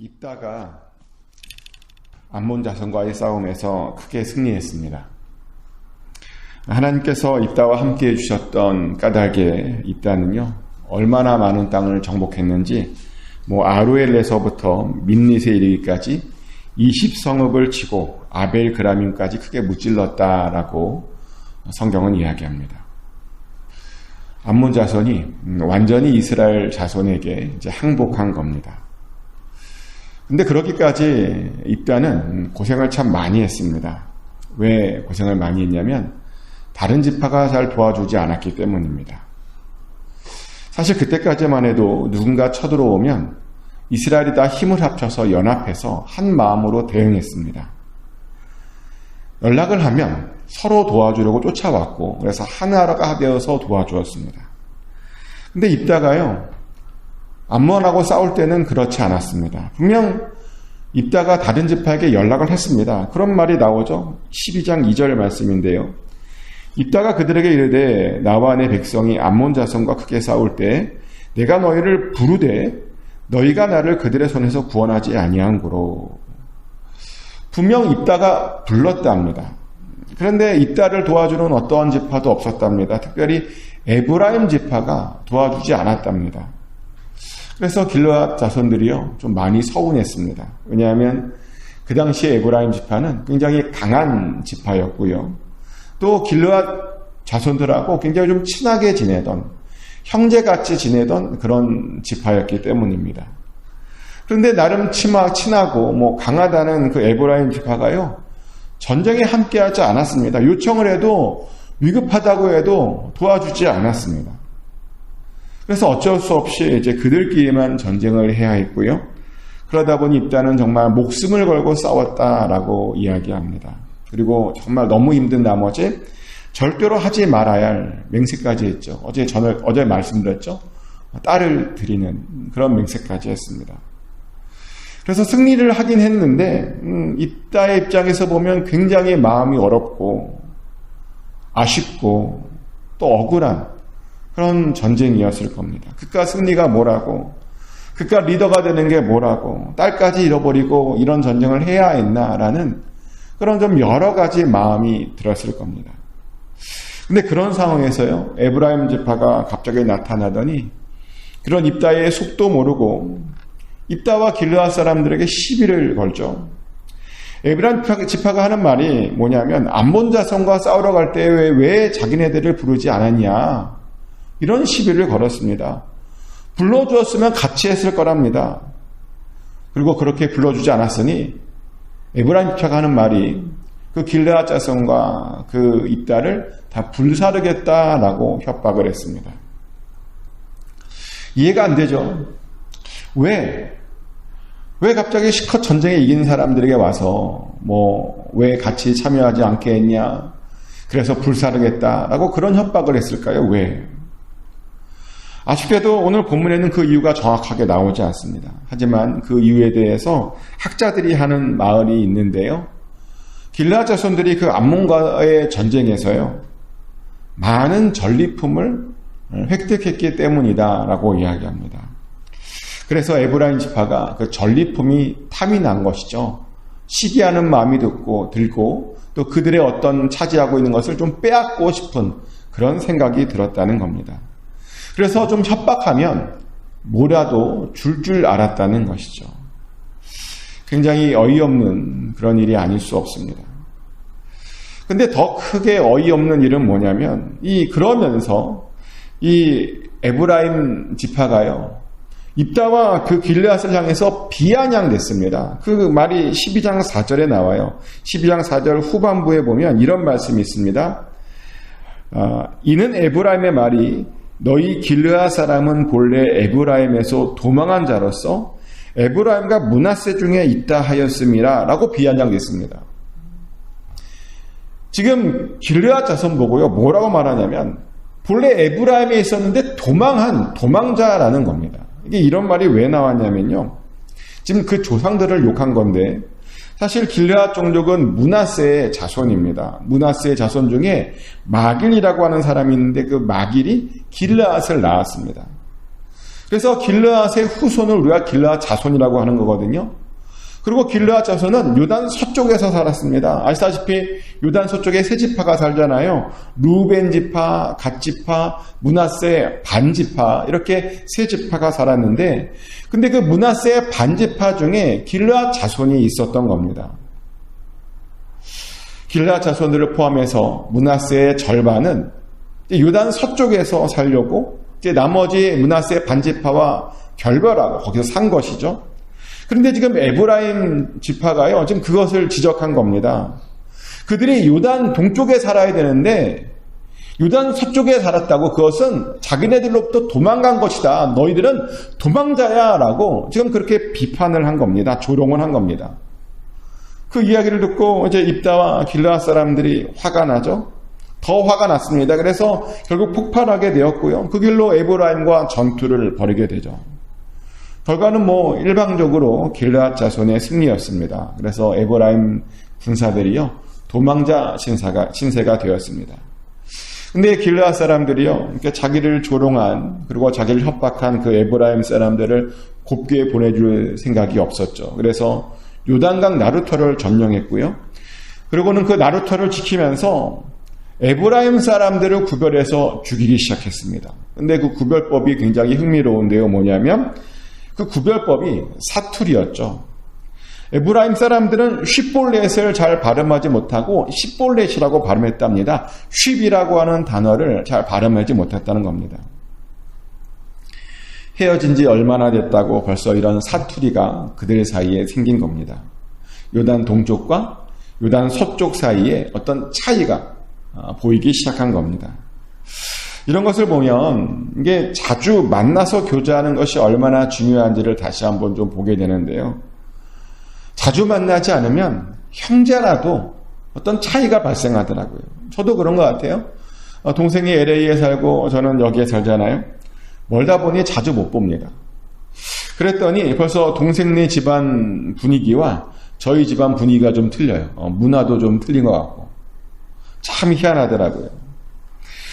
입다가 암몬 자손과의 싸움에서 크게 승리했습니다. 하나님께서 입다와 함께 해주셨던 까닭에 입다는요, 얼마나 많은 땅을 정복했는지 아루엘에서부터 민닛에 이르기까지 20성읍을 치고 아벨 그라밈까지 크게 무찔렀다라고 성경은 이야기합니다. 암몬 자손이 완전히 이스라엘 자손에게 이제 항복한 겁니다. 근데 그렇기까지 입다는 고생을 참 많이 했습니다. 왜 고생을 많이 했냐면 다른 지파가 잘 도와주지 않았기 때문입니다. 사실 그때까지만 해도 누군가 쳐들어오면 이스라엘이 다 힘을 합쳐서 연합해서 한 마음으로 대응했습니다. 연락을 하면 서로 도와주려고 쫓아왔고, 그래서 하나가 되어서 도와주었습니다. 근데 입다가요, 암몬하고 싸울 때는 그렇지 않았습니다. 분명 입다가 다른 지파에게 연락을 했습니다. 그런 말이 나오죠. 12장 2절 말씀인데요. 입다가 그들에게 이르되 나와 내 백성이 암몬 자손과 크게 싸울 때 내가 너희를 부르되 너희가 나를 그들의 손에서 구원하지 아니한고로. 분명 입다가 불렀답니다. 그런데 입다를 도와주는 어떠한 지파도 없었답니다. 특별히 에브라임 지파가 도와주지 않았답니다. 그래서 길르앗 자손들이요, 좀 많이 서운했습니다. 왜냐하면 그 당시에 에브라임 지파는 굉장히 강한 지파였고요. 또 길르앗 자손들하고 굉장히 좀 친하게 지내던, 형제같이 지내던 그런 지파였기 때문입니다. 그런데 나름 친하고 강하다는 그 에브라임 지파가요, 전쟁에 함께하지 않았습니다. 요청을 해도, 위급하다고 해도 도와주지 않았습니다. 그래서 어쩔 수 없이 이제 그들끼리만 전쟁을 해야 했고요. 그러다 보니 입다는 정말 목숨을 걸고 싸웠다라고 이야기합니다. 그리고 정말 너무 힘든 나머지 절대로 하지 말아야 할 맹세까지 했죠. 어제 말씀드렸죠. 딸을 드리는 그런 맹세까지 했습니다. 그래서 승리를 하긴 했는데 입다의 입장에서 보면 굉장히 마음이 어렵고 아쉽고 또 억울한 그런 전쟁이었을 겁니다. 그깟 승리가 뭐라고, 그깟 리더가 되는 게 뭐라고, 딸까지 잃어버리고 이런 전쟁을 해야 했나라는 그런 좀 여러 가지 마음이 들었을 겁니다. 근데 그런 상황에서요, 에브라임 지파가 갑자기 나타나더니 그런 입다의 속도 모르고 입다와 길르앗 사람들에게 시비를 걸죠. 에브라임 지파가 하는 말이 뭐냐면 암몬 자손과 싸우러 갈 때 왜 자기네들을 부르지 않았냐, 이런 시비를 걸었습니다. 불러주었으면 같이 했을 거랍니다. 그리고 그렇게 불러주지 않았으니 에브라임 지파가 하는 말이 그 길르앗 자손과 그 입다를 다 불사르겠다라고 협박을 했습니다. 이해가 안 되죠. 왜 갑자기 실컷 전쟁에 이긴 사람들에게 와서 왜 같이 참여하지 않게 했냐, 그래서 불사르겠다라고 그런 협박을 했을까요? 왜? 아쉽게도 오늘 본문에는 그 이유가 정확하게 나오지 않습니다. 하지만 그 이유에 대해서 학자들이 하는 말이 있는데요. 길르앗 자손들이 그 암몬과의 전쟁에서요, 많은 전리품을 획득했기 때문이다라고 이야기합니다. 그래서 에브라임 지파가 그 전리품이 탐이 난 것이죠. 시기하는 마음이 들고 또 그들의 어떤 차지하고 있는 것을 좀 빼앗고 싶은 그런 생각이 들었다는 겁니다. 그래서 좀 협박하면 뭐라도 줄 알았다는 것이죠. 굉장히 어이없는 그런 일이 아닐 수 없습니다. 근데 더 크게 어이없는 일은 뭐냐면 그러면서 이 에브라임 지파가요, 입다와 그 길르앗을 향해서 비아냥댔습니다. 그 말이 12장 4절에 나와요. 12장 4절 후반부에 보면 이런 말씀이 있습니다. 이는 에브라임의 말이 너희 길르앗 사람은 본래 에브라임에서 도망한 자로서 에브라임과 므낫세 중에 있다 하였음이라 라고 비아냥댔습니다. 지금 길르앗 자손 보고요, 뭐라고 말하냐면 본래 에브라임에 있었는데 도망자라는 겁니다. 이게 이런 말이 왜 나왔냐면요, 지금 그 조상들을 욕한 건데 사실 길르앗 종족은 므낫세의 자손입니다. 므낫세의 자손 중에 마길이라고 하는 사람이 있는데 그 마길이 길르앗을 낳았습니다. 그래서 길르앗의 후손을 우리가 길르앗 자손이라고 하는 거거든요. 그리고 길르앗 자손은 요단 서쪽에서 살았습니다. 아시다시피 요단 서쪽에 세 지파가 살잖아요. 루벤 지파, 갓 지파, 므낫세 반 지파 이렇게 세 지파가 살았는데 근데 그 므낫세 반 지파 중에 길르앗 자손이 있었던 겁니다. 길르앗 자손들을 포함해서 므낫세의 절반은 요단 서쪽에서 살려고 이제 나머지 므낫세 반 지파와 결별하고 거기서 산 것이죠. 그런데 지금 에브라임 지파가요, 지금 그것을 지적한 겁니다. 그들이 요단 동쪽에 살아야 되는데, 요단 서쪽에 살았다고 그것은 자기네들로부터 도망간 것이다. 너희들은 도망자야. 라고 지금 그렇게 비판을 한 겁니다. 조롱을 한 겁니다. 그 이야기를 듣고 이제 입다와 길르앗 사람들이 화가 나죠. 더 화가 났습니다. 그래서 결국 폭발하게 되었고요. 그 길로 에브라임과 전투를 벌이게 되죠. 결과는 일방적으로 길르앗 자손의 승리였습니다. 그래서 에브라임 군사들이요, 도망자 신세가 되었습니다. 근데 길르앗 사람들이요, 자기를 조롱한, 그리고 자기를 협박한 그 에브라임 사람들을 곱게 보내줄 생각이 없었죠. 그래서 요단강 나루터를 점령했고요. 그리고는 그 나루터를 지키면서 에브라임 사람들을 구별해서 죽이기 시작했습니다. 근데 그 구별법이 굉장히 흥미로운데요. 뭐냐면, 그 구별법이 사투리였죠. 에브라임 사람들은 쉿볼렛을 잘 발음하지 못하고 십볼렛이라고 발음했답니다. 쉿이라고 하는 단어를 잘 발음하지 못했다는 겁니다. 헤어진 지 얼마나 됐다고 벌써 이런 사투리가 그들 사이에 생긴 겁니다. 요단 동쪽과 요단 서쪽 사이에 어떤 차이가 보이기 시작한 겁니다. 이런 것을 보면 이게 자주 만나서 교제하는 것이 얼마나 중요한지를 다시 한번 좀 보게 되는데요. 자주 만나지 않으면 형제라도 어떤 차이가 발생하더라고요. 저도 그런 것 같아요. 동생이 LA에 살고 저는 여기에 살잖아요. 멀다 보니 자주 못 봅니다. 그랬더니 벌써 동생네 집안 분위기와 저희 집안 분위기가 좀 틀려요. 문화도 좀 틀린 것 같고. 참 희한하더라고요.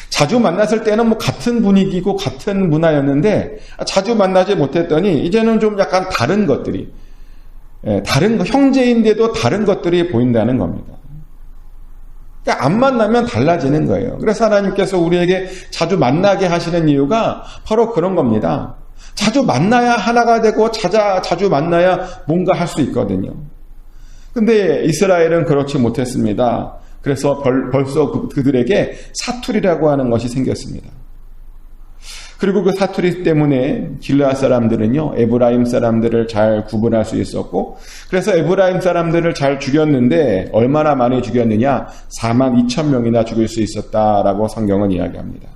자주 만났을 때는 같은 분위기고 같은 문화였는데 자주 만나지 못했더니 이제는 좀 약간 다른 것들이 형제인데도 다른 것들이 보인다는 겁니다. 그러니까 안 만나면 달라지는 거예요. 그래서 하나님께서 우리에게 자주 만나게 하시는 이유가 바로 그런 겁니다. 자주 만나야 하나가 되고 자주 만나야 뭔가 할 수 있거든요. 근데 이스라엘은 그렇지 못했습니다. 그래서 벌써 그들에게 사투리라고 하는 것이 생겼습니다. 그리고 그 사투리 때문에 길르앗 사람들은요, 에브라임 사람들을 잘 구분할 수 있었고, 그래서 에브라임 사람들을 잘 죽였는데 얼마나 많이 죽였느냐? 42,000명이나 죽일 수 있었다라고 성경은 이야기합니다.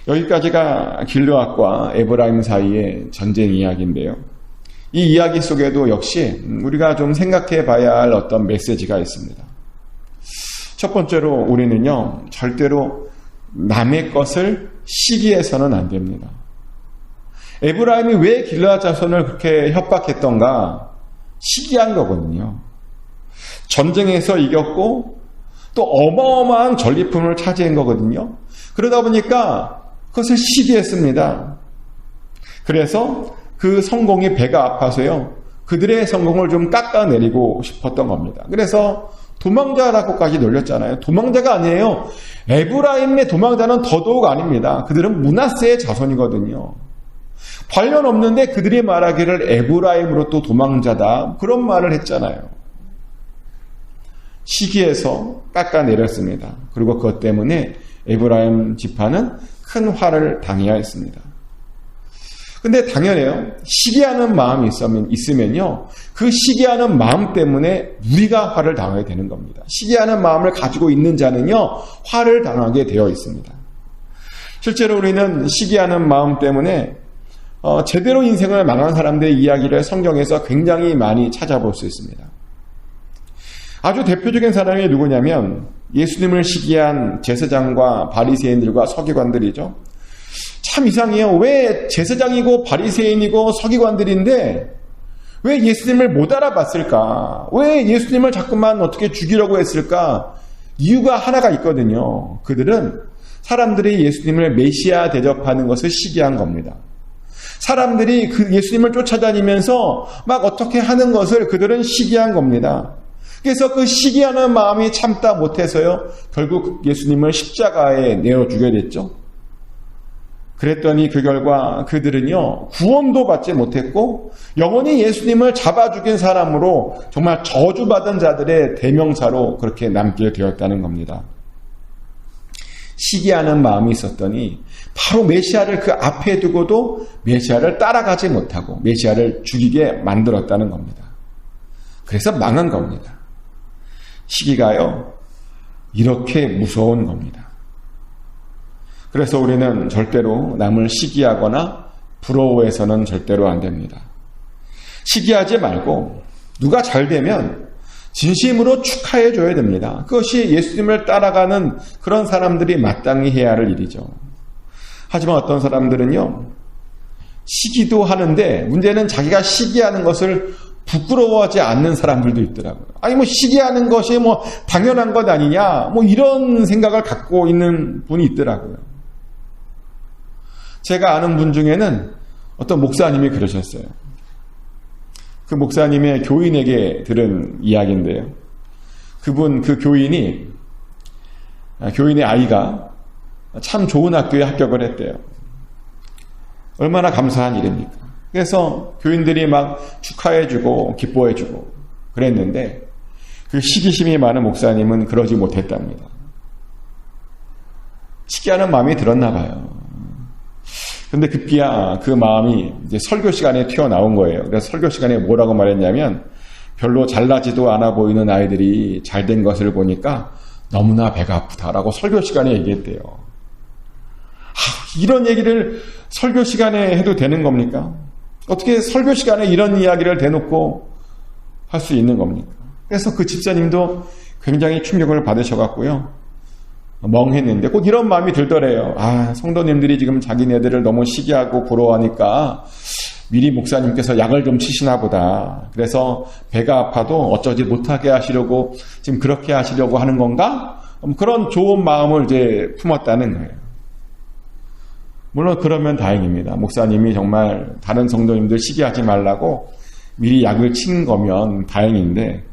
여기까지가 길르앗과 에브라임 사이의 전쟁 이야기인데요. 이 이야기 속에도 역시 우리가 좀 생각해 봐야 할 어떤 메시지가 있습니다. 첫 번째로 우리는요, 절대로 남의 것을 시기해서는 안 됩니다. 에브라임이 왜 길르앗 자손을 그렇게 협박했던가? 시기한 거거든요. 전쟁에서 이겼고 또 어마어마한 전리품을 차지한 거거든요. 그러다 보니까 그것을 시기했습니다. 그래서 그 성공이 배가 아파서요, 그들의 성공을 좀 깎아내리고 싶었던 겁니다. 그래서 도망자라고까지 놀렸잖아요. 도망자가 아니에요. 에브라임의 도망자는 더더욱 아닙니다. 그들은 므낫세의 자손이거든요. 관련 없는데 그들이 말하기를 에브라임으로부터 도망자다, 그런 말을 했잖아요. 시기해서 깎아내렸습니다. 그리고 그것 때문에 에브라임 지파는 큰 화를 당해야 했습니다. 근데 당연해요. 시기하는 마음이 있으면요, 그 시기하는 마음 때문에 우리가 화를 당하게 되는 겁니다. 시기하는 마음을 가지고 있는 자는요, 화를 당하게 되어 있습니다. 실제로 우리는 시기하는 마음 때문에 제대로 인생을 망한 사람들의 이야기를 성경에서 굉장히 많이 찾아볼 수 있습니다. 아주 대표적인 사람이 누구냐면 예수님을 시기한 제사장과 바리새인들과 서기관들이죠. 참 이상해요. 왜 제사장이고 바리새인이고 서기관들인데 왜 예수님을 못 알아봤을까? 왜 예수님을 자꾸만 어떻게 죽이려고 했을까? 이유가 하나가 있거든요. 그들은 사람들이 예수님을 메시아 대접하는 것을 시기한 겁니다. 사람들이 그 예수님을 쫓아다니면서 막 어떻게 하는 것을 그들은 시기한 겁니다. 그래서 그 시기하는 마음이 참다 못해서요, 결국 예수님을 십자가에 내어주게 됐죠. 그랬더니 그 결과 그들은요, 구원도 받지 못했고 영원히 예수님을 잡아 죽인 사람으로 정말 저주받은 자들의 대명사로 그렇게 남게 되었다는 겁니다. 시기하는 마음이 있었더니 바로 메시아를 그 앞에 두고도 메시아를 따라가지 못하고 메시아를 죽이게 만들었다는 겁니다. 그래서 망한 겁니다. 시기가요, 이렇게 무서운 겁니다. 그래서 우리는 절대로 남을 시기하거나 부러워해서는 절대로 안 됩니다. 시기하지 말고 누가 잘 되면 진심으로 축하해 줘야 됩니다. 그것이 예수님을 따라가는 그런 사람들이 마땅히 해야 할 일이죠. 하지만 어떤 사람들은요, 시기도 하는데 문제는 자기가 시기하는 것을 부끄러워하지 않는 사람들도 있더라고요. 아니 뭐 시기하는 것이 뭐 당연한 것 아니냐, 뭐 이런 생각을 갖고 있는 분이 있더라고요. 제가 아는 분 중에는 어떤 목사님이 그러셨어요. 그 목사님의 교인에게 들은 이야기인데요. 그 교인의 아이가 참 좋은 학교에 합격을 했대요. 얼마나 감사한 일입니까? 그래서 교인들이 막 축하해주고 기뻐해주고 그랬는데 그 시기심이 많은 목사님은 그러지 못했답니다. 시기하는 마음이 들었나 봐요. 근데 급기야 그 마음이 이제 설교 시간에 튀어나온 거예요. 그래서 설교 시간에 뭐라고 말했냐면, 별로 잘나지도 않아 보이는 아이들이 잘된 것을 보니까 너무나 배가 아프다라고 설교 시간에 얘기했대요. 이런 얘기를 설교 시간에 해도 되는 겁니까? 어떻게 설교 시간에 이런 이야기를 대놓고 할 수 있는 겁니까? 그래서 그 집사님도 굉장히 충격을 받으셔갖고요, 멍했는데 꼭 이런 마음이 들더래요. 성도님들이 지금 자기네들을 너무 시기하고 부러워하니까 미리 목사님께서 약을 좀 치시나 보다. 그래서 배가 아파도 어쩌지 못하게 하시려고 지금 그렇게 하시려고 하는 건가? 그런 좋은 마음을 이제 품었다는 거예요. 물론 그러면 다행입니다. 목사님이 정말 다른 성도님들 시기하지 말라고 미리 약을 친 거면 다행인데,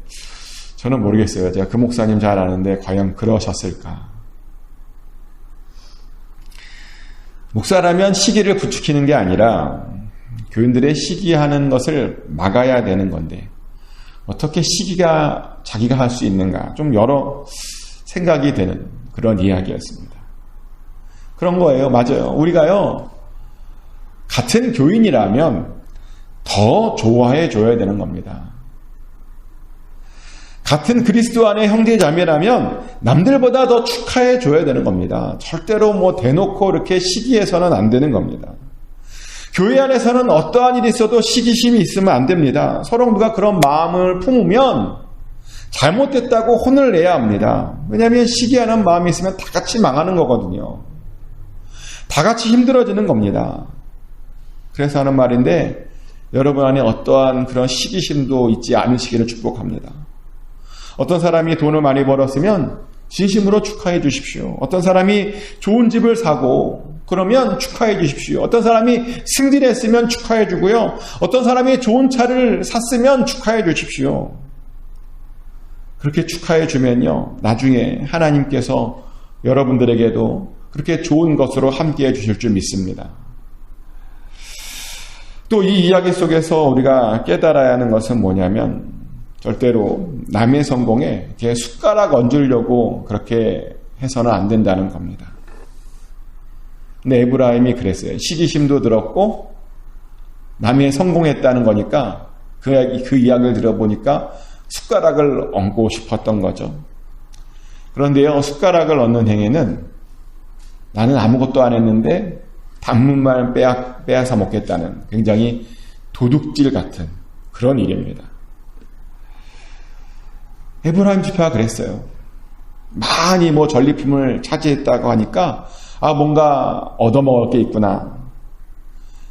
저는 모르겠어요. 제가 그 목사님 잘 아는데 과연 그러셨을까? 목사라면 시기를 부추기는 게 아니라 교인들의 시기하는 것을 막아야 되는 건데, 어떻게 시기가 자기가 할 수 있는가, 좀 여러 생각이 되는 그런 이야기였습니다. 그런 거예요. 맞아요. 우리가요, 같은 교인이라면 더 좋아해 줘야 되는 겁니다. 같은 그리스도 안의 형제 자매라면 남들보다 더 축하해 줘야 되는 겁니다. 절대로 뭐 대놓고 이렇게 시기해서는 안 되는 겁니다. 교회 안에서는 어떠한 일이 있어도 시기심이 있으면 안 됩니다. 서로 누가 그런 마음을 품으면 잘못됐다고 혼을 내야 합니다. 왜냐하면 시기하는 마음이 있으면 다 같이 망하는 거거든요. 다 같이 힘들어지는 겁니다. 그래서 하는 말인데, 여러분 안에 어떠한 그런 시기심도 있지 않으시기를 축복합니다. 어떤 사람이 돈을 많이 벌었으면 진심으로 축하해 주십시오. 어떤 사람이 좋은 집을 사고 그러면 축하해 주십시오. 어떤 사람이 승진했으면 축하해 주고요. 어떤 사람이 좋은 차를 샀으면 축하해 주십시오. 그렇게 축하해 주면요, 나중에 하나님께서 여러분들에게도 그렇게 좋은 것으로 함께해 주실 줄 믿습니다. 또 이 이야기 속에서 우리가 깨달아야 하는 것은 뭐냐면, 절대로 남의 성공에 이렇게 숟가락 얹으려고 그렇게 해서는 안 된다는 겁니다. 근데 에브라임이 그랬어요. 시기심도 들었고 남의 성공했다는 거니까 그 이야기를 들어보니까 숟가락을 얹고 싶었던 거죠. 그런데요, 숟가락을 얹는 행위는 나는 아무것도 안 했는데 단문만 빼앗아 먹겠다는 굉장히 도둑질 같은 그런 일입니다. 에브라임 지파가 그랬어요. 많이 뭐 전리품을 차지했다고 하니까 뭔가 얻어먹을 게 있구나,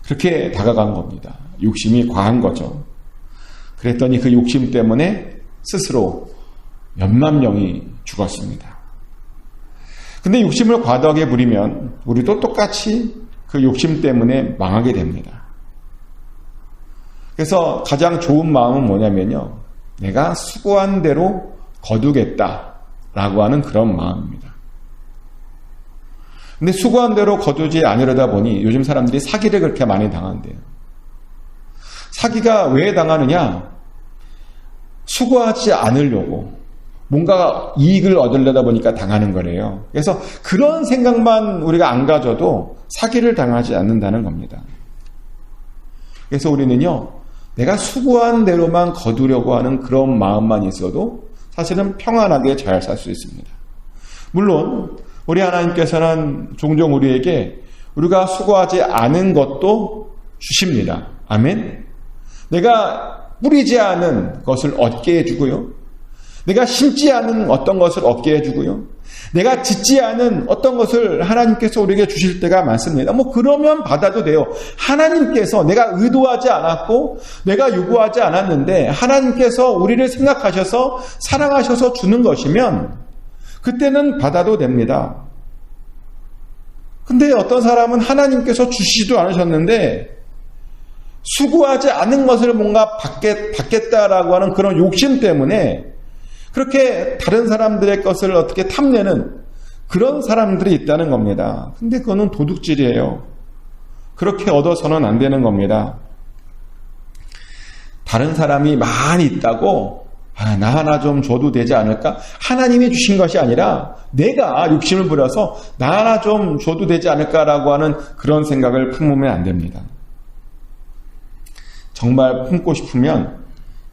그렇게 다가간 겁니다. 욕심이 과한 거죠. 그랬더니 그 욕심 때문에 스스로 몇만 명이 죽었습니다. 근데 욕심을 과도하게 부리면 우리도 똑같이 그 욕심 때문에 망하게 됩니다. 그래서 가장 좋은 마음은 뭐냐면요. 내가 수고한 대로 거두겠다라고 하는 그런 마음입니다. 근데 수고한 대로 거두지 않으려다 보니 요즘 사람들이 사기를 그렇게 많이 당한대요. 사기가 왜 당하느냐? 수고하지 않으려고 뭔가 이익을 얻으려다 보니까 당하는 거래요. 그래서 그런 생각만 우리가 안 가져도 사기를 당하지 않는다는 겁니다. 그래서 우리는요, 내가 수고한 대로만 거두려고 하는 그런 마음만 있어도 사실은 평안하게 잘 살 수 있습니다. 물론 우리 하나님께서는 종종 우리에게 우리가 수고하지 않은 것도 주십니다. 아멘. 내가 뿌리지 않은 것을 얻게 해주고요. 내가 심지 않은 어떤 것을 얻게 해주고요. 내가 짓지 않은 어떤 것을 하나님께서 우리에게 주실 때가 많습니다. 그러면 받아도 돼요. 하나님께서 내가 의도하지 않았고 내가 요구하지 않았는데 하나님께서 우리를 생각하셔서 사랑하셔서 주는 것이면 그때는 받아도 됩니다. 근데 어떤 사람은 하나님께서 주시지도 않으셨는데 수고하지 않은 것을 뭔가 받겠다라고 하는 그런 욕심 때문에 그렇게 다른 사람들의 것을 어떻게 탐내는 그런 사람들이 있다는 겁니다. 근데 그거는 도둑질이에요. 그렇게 얻어서는 안 되는 겁니다. 다른 사람이 많이 있다고 나 하나 좀 줘도 되지 않을까? 하나님이 주신 것이 아니라 내가 욕심을 부려서 나 하나 좀 줘도 되지 않을까라고 하는 그런 생각을 품으면 안 됩니다. 정말 품고 싶으면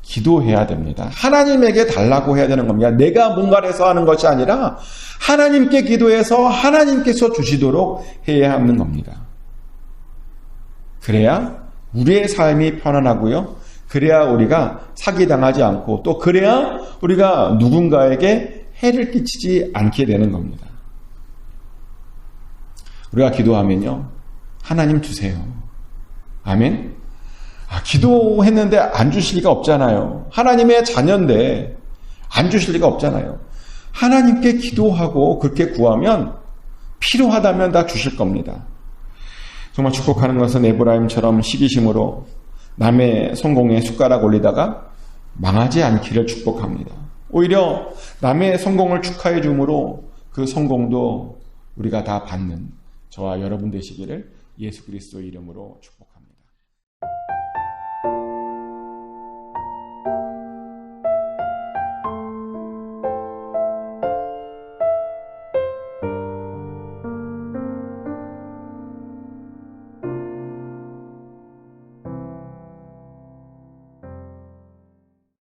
기도해야 됩니다. 하나님에게 달라고 해야 되는 겁니다. 내가 뭔가를 해서 하는 것이 아니라 하나님께 기도해서 하나님께서 주시도록 해야 하는 겁니다. 그래야 우리의 삶이 편안하고요. 그래야 우리가 사기당하지 않고 또 그래야 우리가 누군가에게 해를 끼치지 않게 되는 겁니다. 우리가 기도하면요. 하나님 주세요. 아멘. 기도했는데 안 주실 리가 없잖아요. 하나님의 자녀인데 안 주실 리가 없잖아요. 하나님께 기도하고 그렇게 구하면 필요하다면 다 주실 겁니다. 정말 축복하는 것은 에브라임처럼 시기심으로 남의 성공에 숟가락 올리다가 망하지 않기를 축복합니다. 오히려 남의 성공을 축하해 줌으로 그 성공도 우리가 다 받는 저와 여러분 되시기를 예수 그리스도의 이름으로 축복합니다.